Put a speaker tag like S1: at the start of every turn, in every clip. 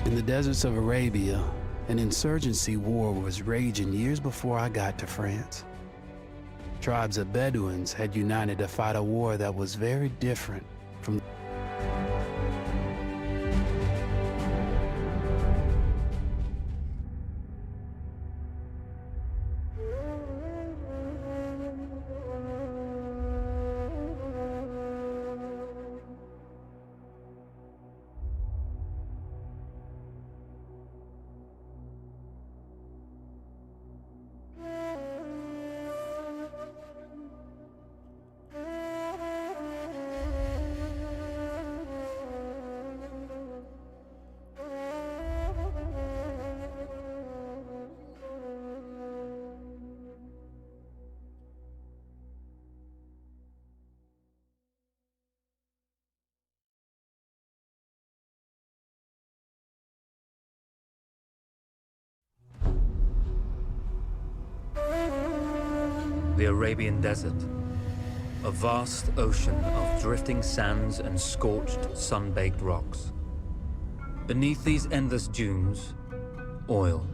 S1: In the deserts of Arabia, an insurgency war was raging years before I got to France. Tribes of Bedouins had united to fight a war that was very different from
S2: the Arabian Desert, a vast ocean of drifting sands and scorched, sun-baked rocks. Beneath these endless dunes, oil,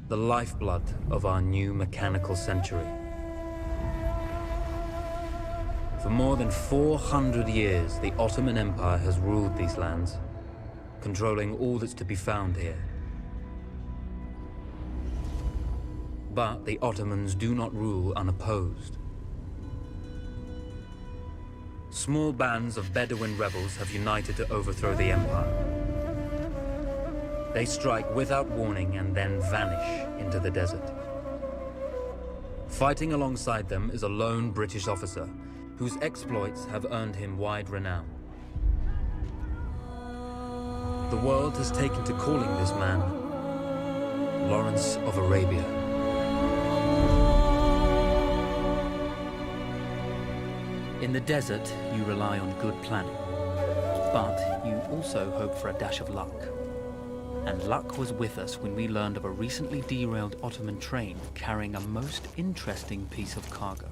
S2: the lifeblood of our new mechanical century. For more than 400 years, the Ottoman Empire has ruled these lands, controlling all that's to be found here. But the Ottomans do not rule unopposed. Small bands of Bedouin rebels have united to overthrow the empire. They strike without warning and then vanish into the desert. Fighting alongside them is a lone British officer whose exploits have earned him wide renown. The world has taken to calling this man Lawrence of Arabia.
S3: In the desert, you rely on good planning, but you also hope for a dash of luck. And luck was with us when we learned of a recently derailed Ottoman train carrying a most interesting piece of cargo.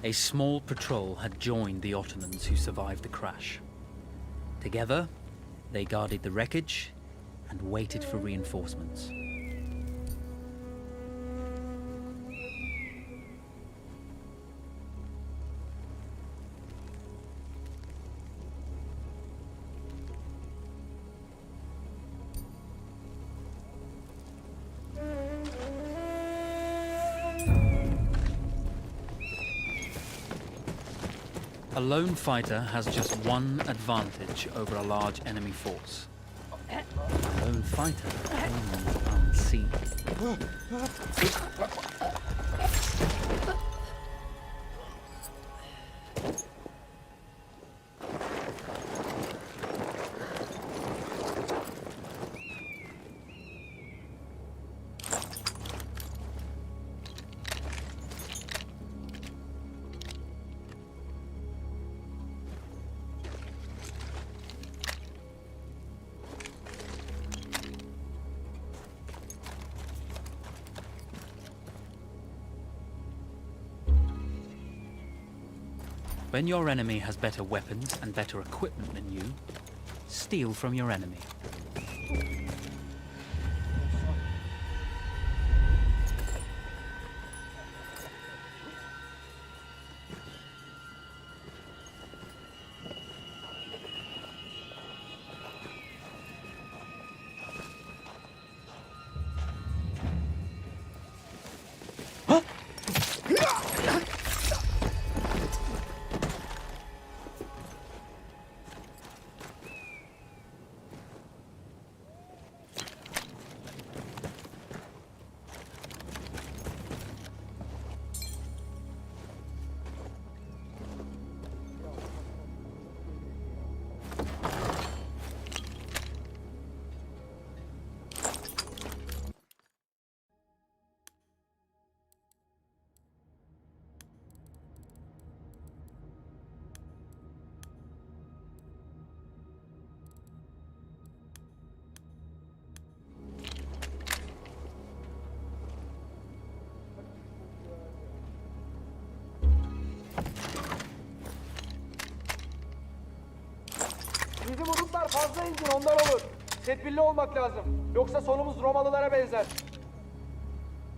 S3: A small patrol had joined the Ottomans who survived the crash. Together, they guarded the wreckage and waited for reinforcements. A lone fighter has just one advantage over a large enemy force. A lone fighter remains unseen. When your enemy has better weapons and better equipment than you, steal from your enemy.
S4: incin ondan olur. Tedbirli olmak lazım. Yoksa sonumuz Romalılara benzer.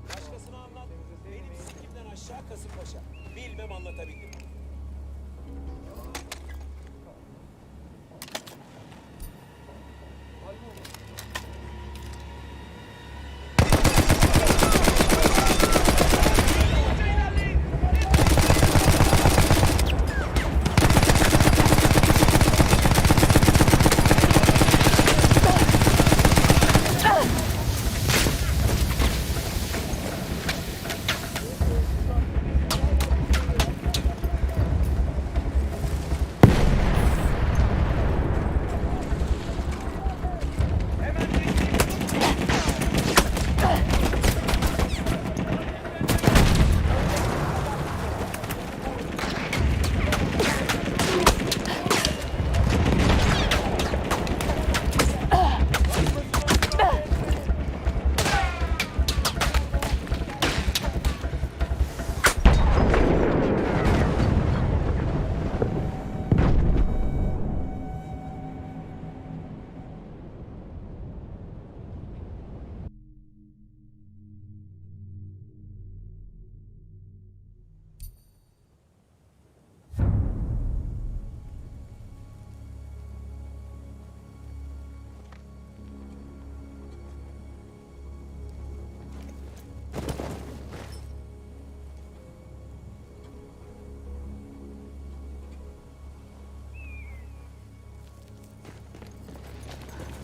S5: Başkasına anlat. Benim sikimden aşağı Kasımpaşa. Bilmem anlatabildim.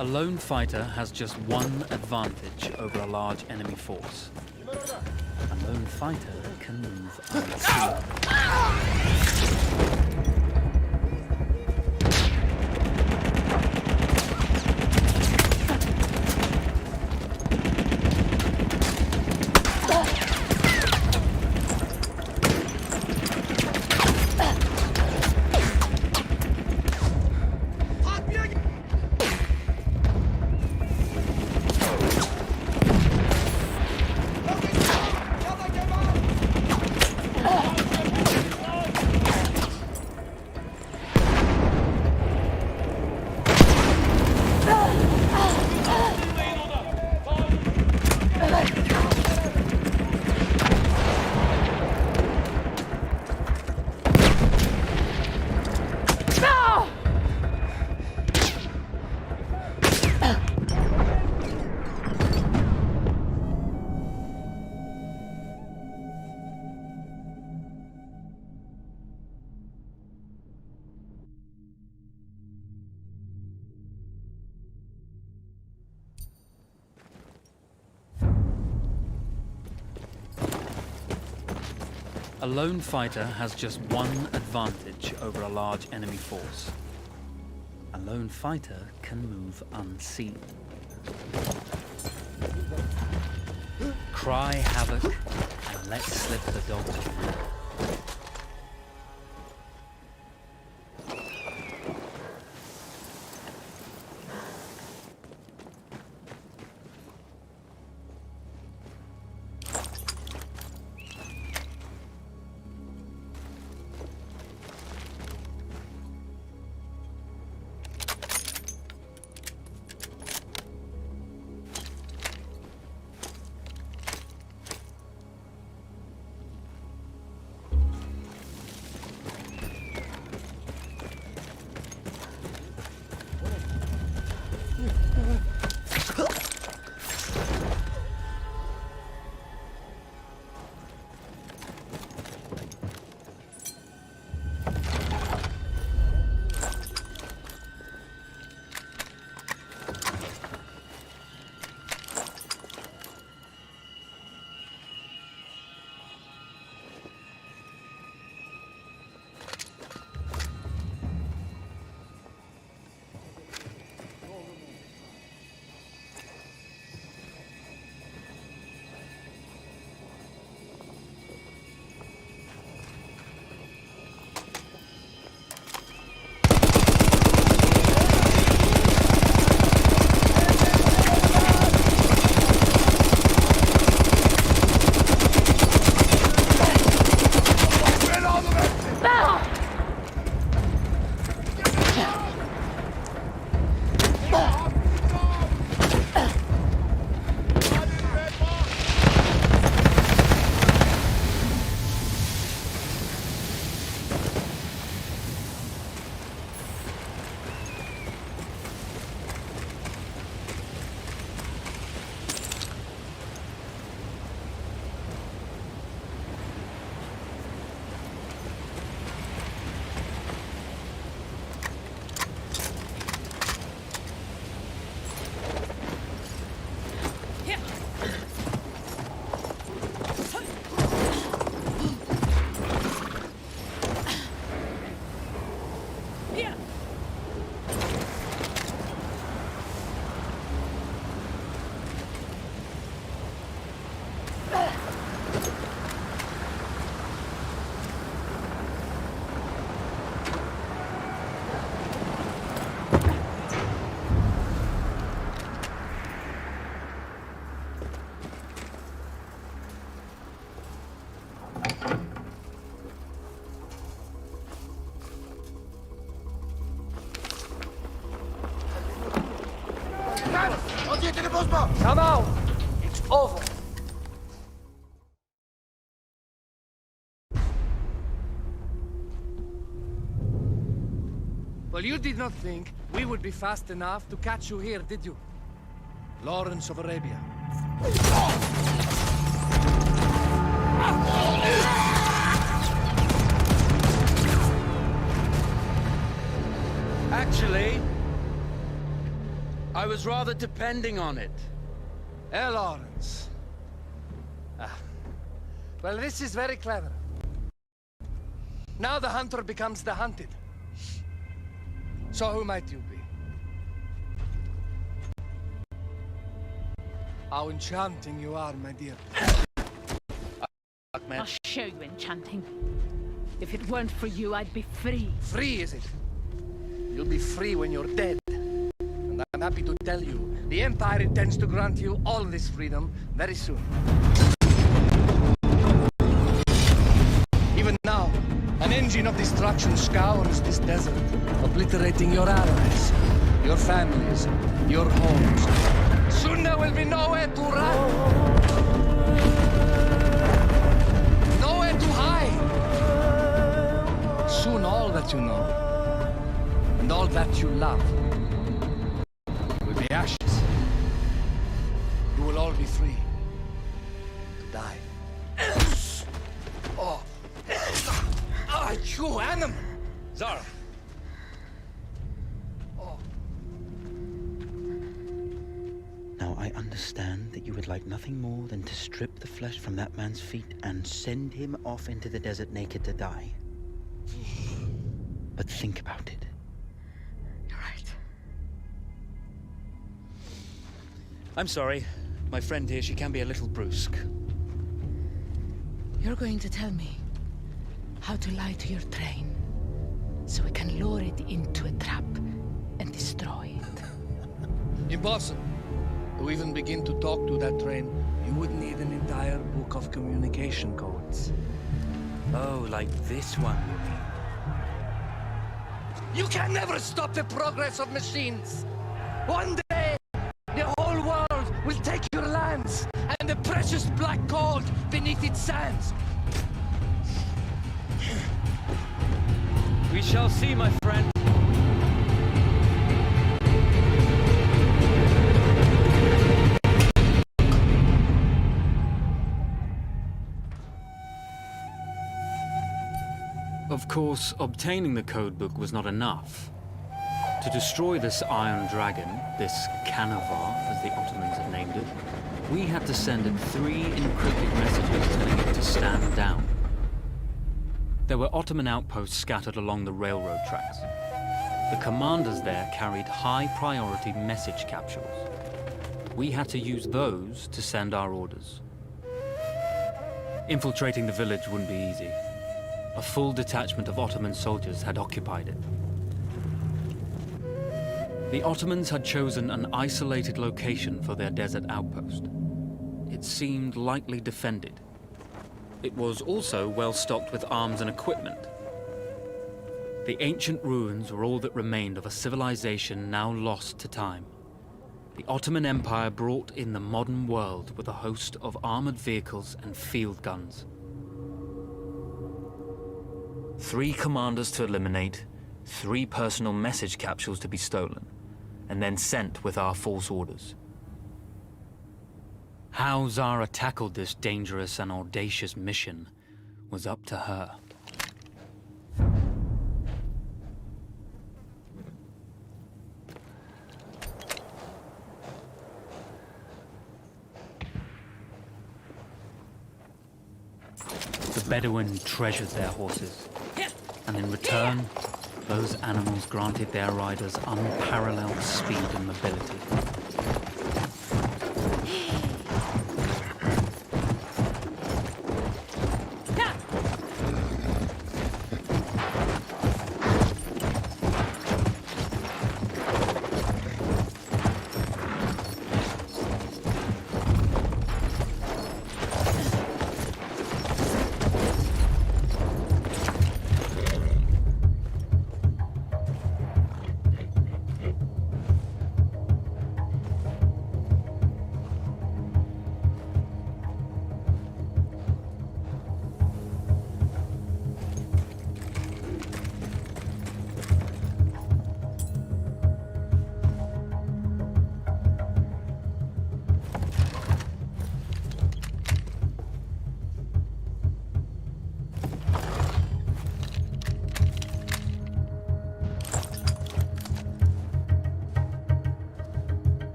S3: A lone fighter has just one advantage over a large enemy force. A lone fighter can move unseen. A lone fighter has just one advantage over a large enemy force. A lone fighter can move unseen. Cry havoc and let slip the dog's food.
S4: Come out! It's over! Well, you did not think we would be fast enough to catch you here, did you? Lawrence of Arabia.
S6: Actually, I was rather depending on it.
S4: Lawrence. Well, this is very clever. Now the hunter becomes the hunted. So who might you be? How enchanting you are, my dear.
S7: I'll show you enchanting. If it weren't for you, I'd be free.
S4: Free, is it? You'll be free when you're dead. And I'm happy to tell you, the Empire intends to grant you all this freedom very soon. Even now, an engine of destruction scours this desert, obliterating your allies, your families, your homes. Soon there will be nowhere to run. Nowhere to hide. Soon all that you know, and all that you love, will be ashes. You will all be free to die. Oh. Ah, you animal!
S6: Zara!
S8: Now I understand that you would like nothing more than to strip the flesh from that man's feet and send him off into the desert naked to die. But think about it.
S7: You're right.
S3: I'm sorry. My friend here, she can be a little brusque.
S7: You're going to tell me how to lie to your train, so we can lure it into a trap and destroy it.
S4: Impossible. To even begin to talk to that train, you would need an entire book of communication codes.
S3: Oh, like this one, you mean?
S4: You can never stop the progress of machines. One day, the whole world will take your lands and the precious black gold beneath its sands.
S6: We shall see, my friend.
S3: Of course, obtaining the codebook was not enough. To destroy this Iron Dragon, this Canavar, as the Ottomans had named it, we had to send it 3 encrypted messages telling it to stand down. There were Ottoman outposts scattered along the railroad tracks. The commanders there carried high-priority message capsules. We had to use those to send our orders. Infiltrating the village wouldn't be easy. A full detachment of Ottoman soldiers had occupied it. The Ottomans had chosen an isolated location for their desert outpost. It seemed lightly defended. It was also well stocked with arms and equipment. The ancient ruins were all that remained of a civilization now lost to time. The Ottoman Empire brought in the modern world with a host of armored vehicles and field guns. 3 commanders to eliminate, 3 personal message capsules to be stolen, and then sent with our false orders. How Zara tackled this dangerous and audacious mission was up to her. The Bedouin treasured their horses, and in return, those animals granted their riders unparalleled speed and mobility.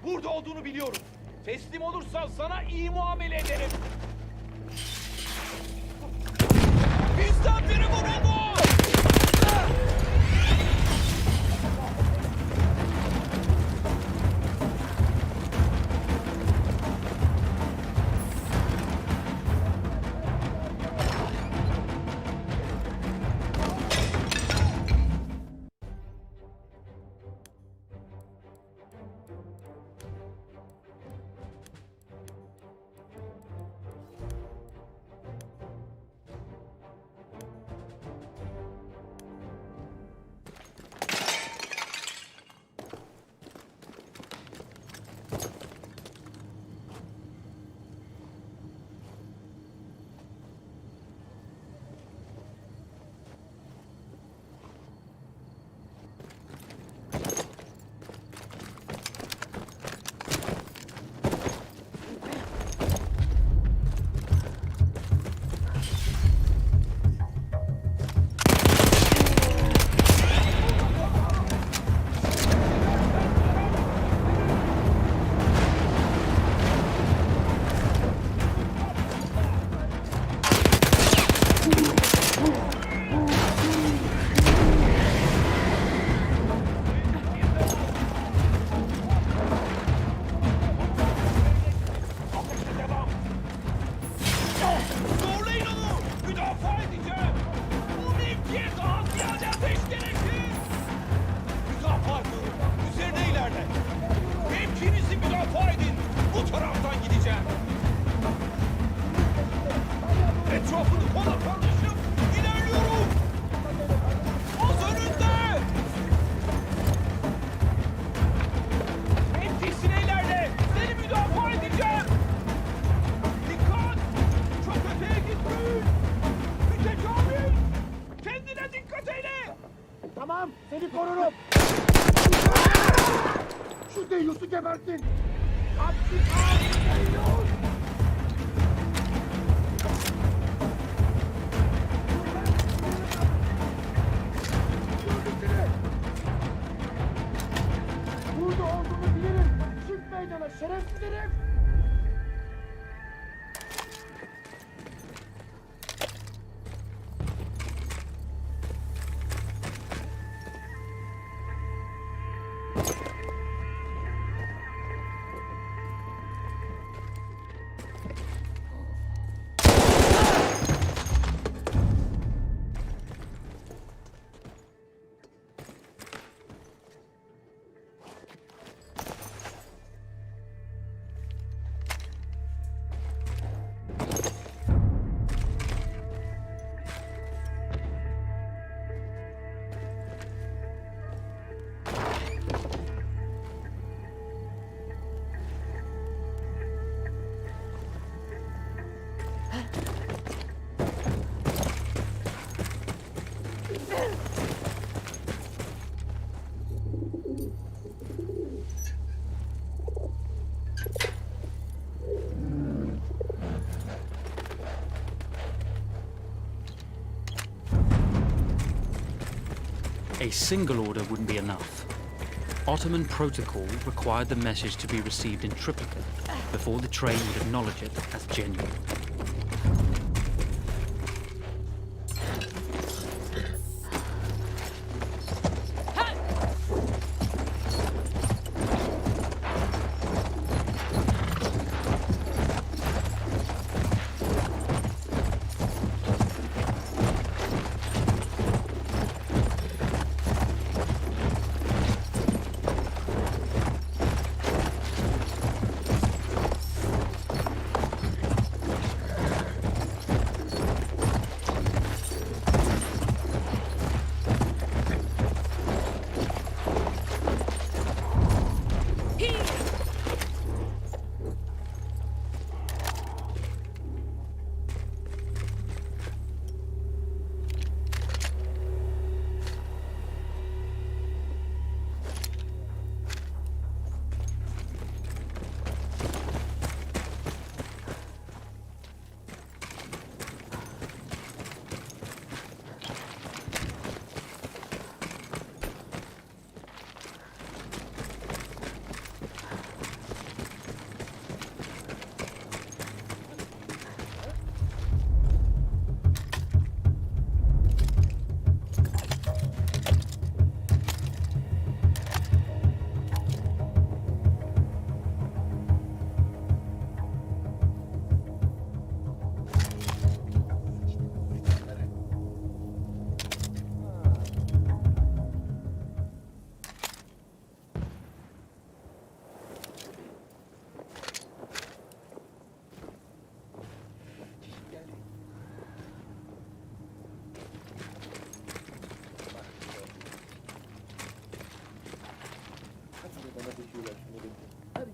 S5: Burada olduğunu biliyorum. Teslim olursan sana iyi muamele ederim. Bizden biri vuruldu! Zorlayın onu! Müdafaa edeceğim! Bu mevkiye daha ziyade ateş gerekir! Müdafaa ediyorum. Üzerine ilerle. Mevkinizi müdafaa edin. Bu taraftan gideceğim. Etrafını kola kardeşim. İlerliyorum. Az önünde. Mevkisine ilerle. Seni müdafaa edeceğim. Dikkat! Çok öteye gitmeyin! Mütekamil! Kendine dikkat eyle!
S9: Tamam, seni korurum. Şu deyyusu gebertin. Burada olduğunu bilirim. Çık meydana şerefsiz herif.
S3: A single order wouldn't be enough. Ottoman protocol required the message to be received in triplicate before the train would acknowledge it as genuine.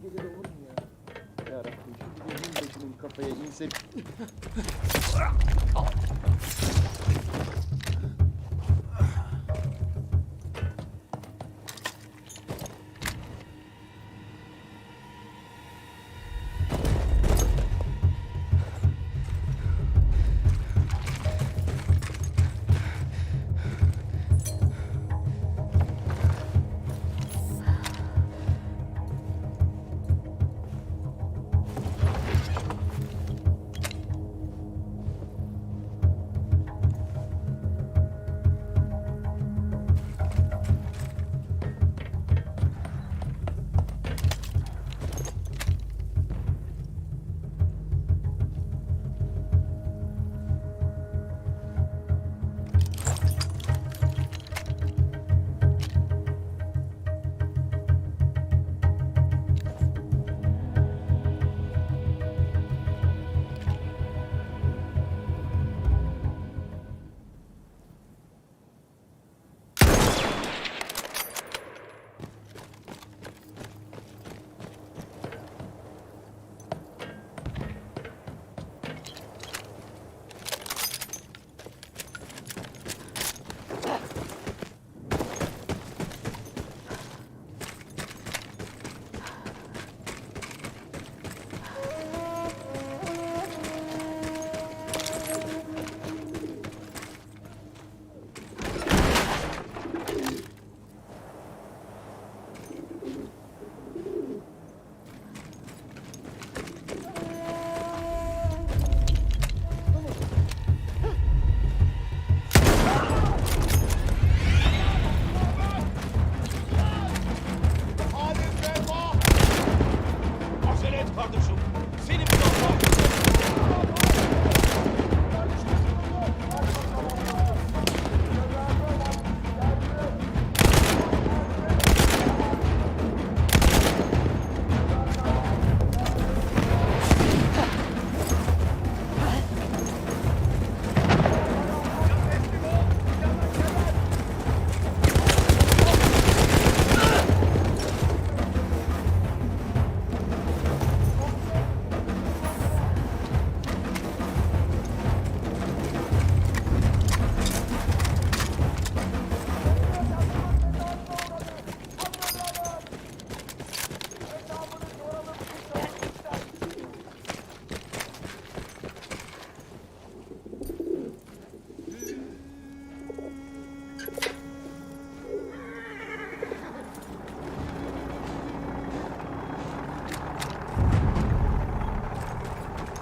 S9: bir gecede olur mu ya? Yarabbim şu bir gözüm kafaya inse...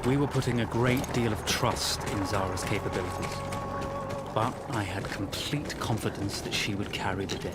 S3: We were putting a great deal of trust in Zara's capabilities, but I had complete confidence that she would carry the day.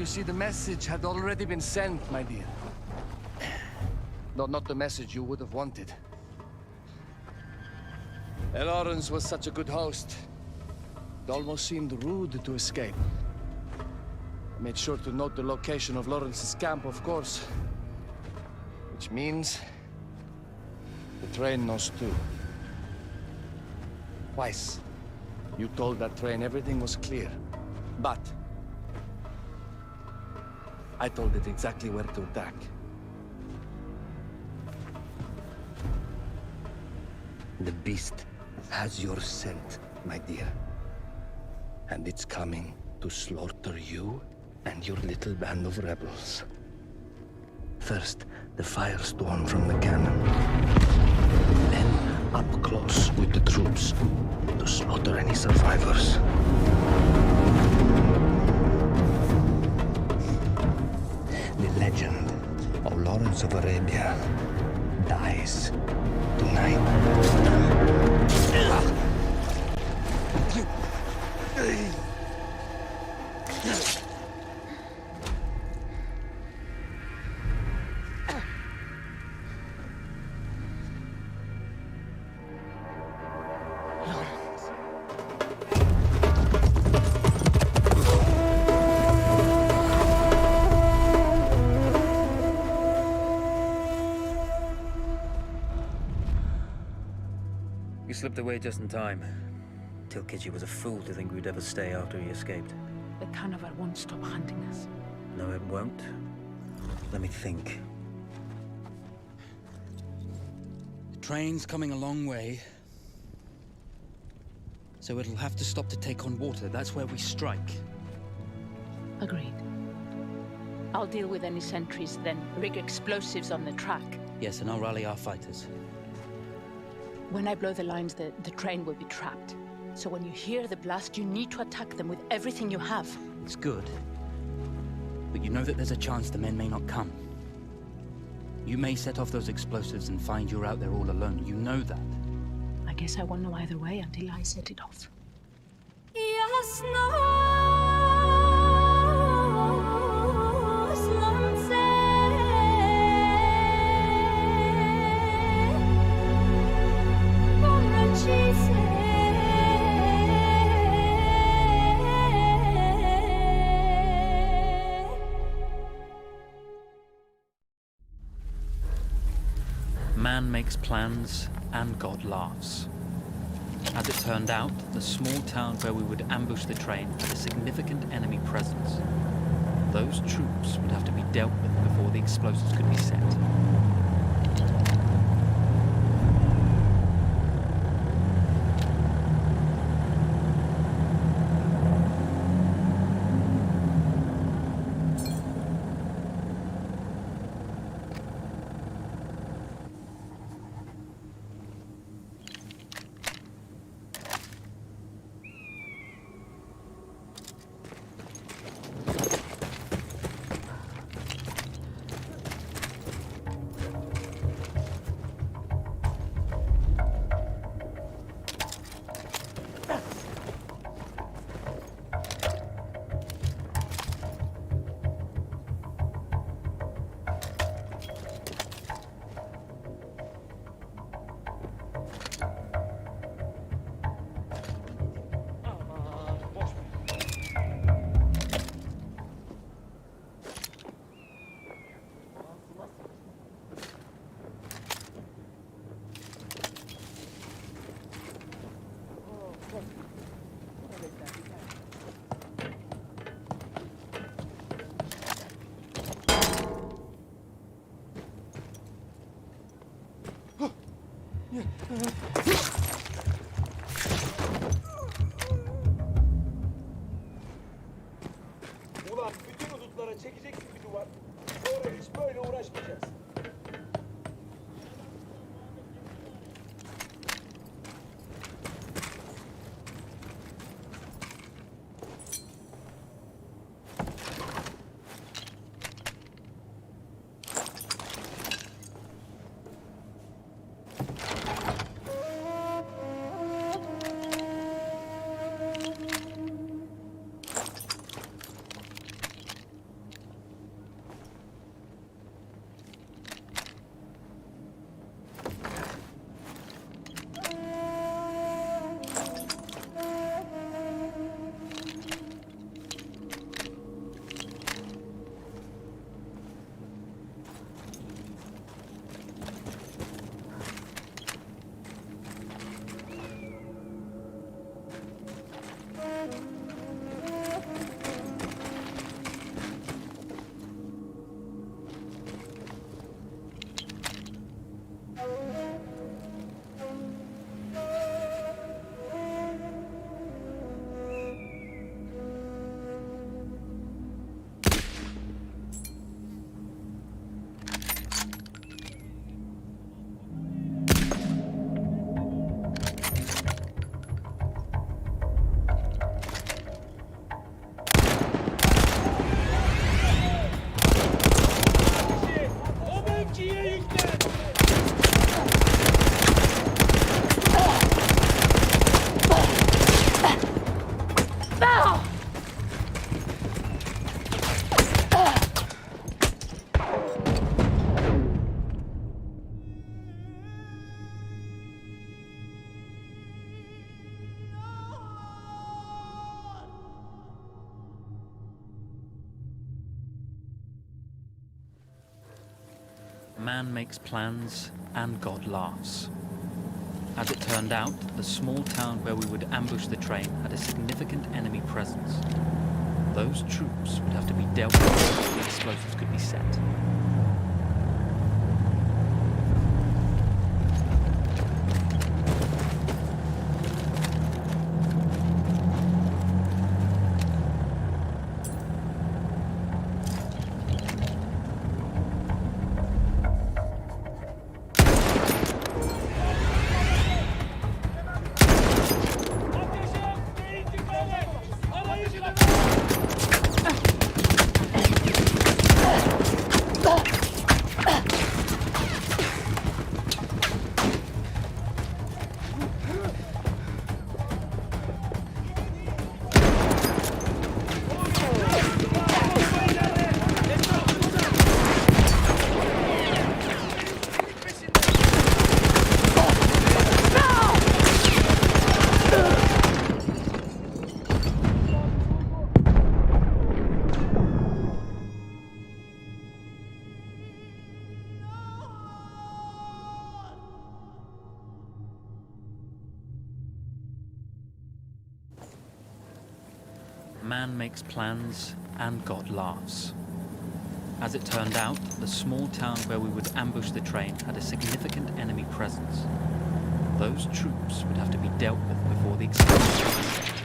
S4: see, the message had already been sent, my dear. No, not the message you would have wanted. Lawrence was such a good host. It almost seemed rude to escape. I made sure to note the location of Lawrence's camp, of course. Which means... the train knows too. Twice, you told that train everything was clear. But... I told it exactly where to attack. The beast has your scent, my dear. And it's coming to slaughter you and your little band of rebels. First, the firestorm from the cannon. Then, up close with the troops, to slaughter any survivors. The legend of Lawrence of Arabia dies tonight.
S3: You slipped away just in time. Till Kitchi was a fool to think we'd ever stay after he escaped.
S7: The carnival won't stop hunting us.
S3: No, it won't. Let me think. The train's coming a long way. So it'll have to stop to take on water. That's where we strike.
S7: Agreed. I'll deal with any sentries, then rig explosives on the track.
S3: Yes, and I'll rally our fighters.
S7: When I blow the lines, the train will be trapped. So when you hear the blast, you need to attack them with everything you have.
S3: It's good. But you know that there's a chance the men may not come. You may set off those explosives and find you're out there all alone. You know that.
S7: I guess I won't know either way until I set it off.
S3: Man makes plans, and God laughs. As it turned out, the small town where we would ambush the train had a significant enemy presence. Those troops would have to be dealt with before the explosives could be set.
S5: Ulan bütün hudutlara çekeceksin bir duvar. Sonra hiç böyle uğraşmayacağız.
S3: Man makes plans and God laughs. As it turned out, the small town where we would ambush the train had a significant enemy presence. Those troops would have to be dealt with before the explosives could be set. Man makes plans and God laughs. As it turned out, the small town where we would ambush the train had a significant enemy presence. Those troops would have to be dealt with before the explosion could be set.